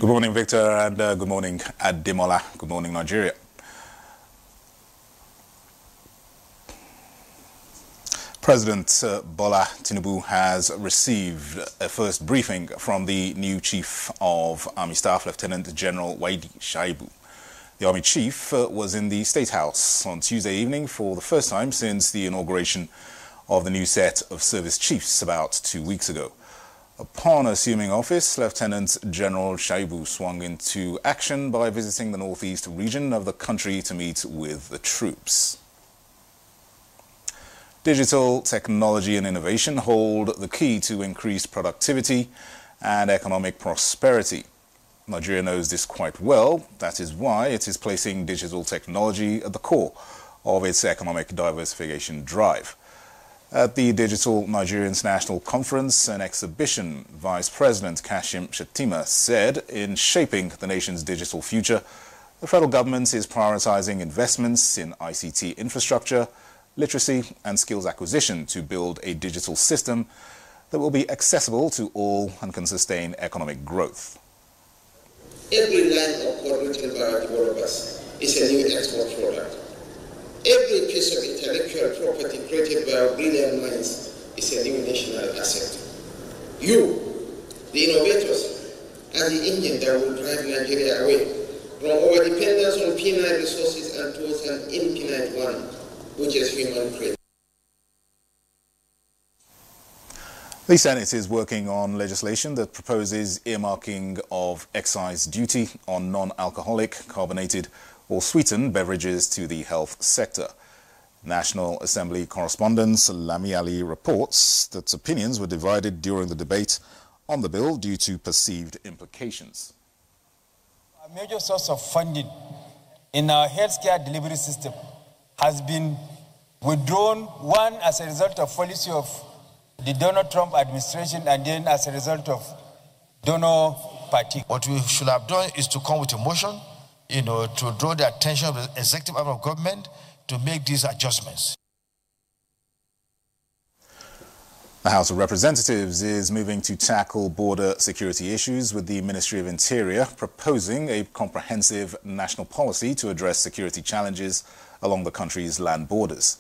Good morning, Victor, and good morning, Ademola. Good morning, Nigeria. President Bola Tinubu has received a first briefing from the new Chief of Army Staff, Lieutenant General Waidi Shaibu. The Army Chief was in the State House on Tuesday evening for the first time since the inauguration of the new set of service chiefs about 2 weeks ago. Upon assuming office, Lieutenant General Shaibu swung into action by visiting the northeast region of the country to meet with the troops. Digital technology and innovation hold the key to increased productivity and economic prosperity. Nigeria knows this quite well. That is why it is placing digital technology at the core of its economic diversification drive. At the Digital Nigerians National Conference and Exhibition, Vice President Kashim Shettima said in shaping the nation's digital future, the federal government is prioritizing investments in ICT infrastructure, literacy and skills acquisition to build a digital system that will be accessible to all and can sustain economic growth. Every line of code written by our developers is a new export product. Every piece of intellectual property created by our brilliant minds is a new national asset. You, the innovators, are the engine that will drive Nigeria away from our dependence on finite resources and towards an infinite one, which is human creation. The Senate is working on legislation that proposes earmarking of excise duty on non-alcoholic, carbonated or sweetened beverages to the health sector. National Assembly correspondent Lami Ali reports that opinions were divided during the debate on the bill due to perceived implications. A major source of funding in our healthcare delivery system has been withdrawn, one as a result of policy of the Donald Trump administration and then as a result of donor party. What we should have done is to come with a motion, to draw the attention of the executive arm of government to make these adjustments. The House of Representatives is moving to tackle border security issues with the Ministry of Interior proposing a comprehensive national policy to address security challenges along the country's land borders.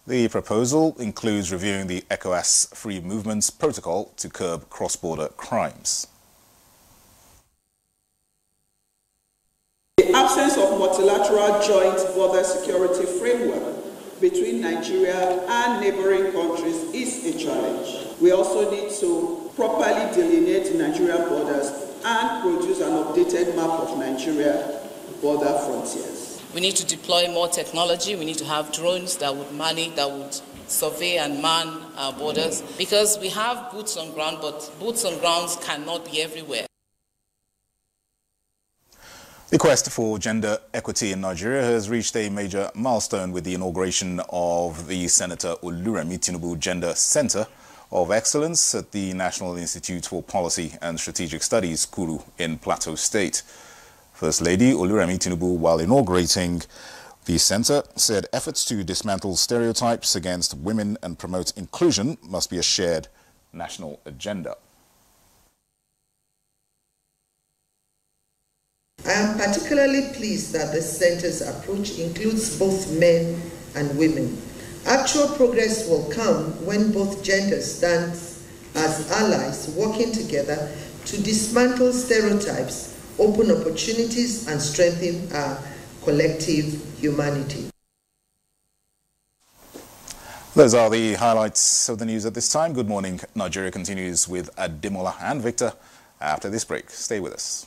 The proposal includes reviewing the ECOWAS Free Movements Protocol to curb cross-border crimes. The absence of multilateral joint border security framework between Nigeria and neighboring countries is a challenge. We also need to properly delineate Nigerian borders and produce an updated map of Nigeria border frontiers. We need to deploy more technology. We need to have drones that would survey and man our borders, because we have boots on ground, but boots on grounds cannot be everywhere. The quest for gender equity in Nigeria has reached a major milestone with the inauguration of the Senator Oluremi Tinubu Gender Center of Excellence at the National Institute for Policy and Strategic Studies, Kuru, in Plateau State. First Lady Oluremi Tinubu, while inaugurating the center, said efforts to dismantle stereotypes against women and promote inclusion must be a shared national agenda. I am particularly pleased that the center's approach includes both men and women. Actual progress will come when both genders stand as allies working together to dismantle stereotypes, open opportunities, and strengthen our collective humanity. Those are the highlights of the news at this time. Good morning. Nigeria continues with Ademola and Victor after this break. Stay with us.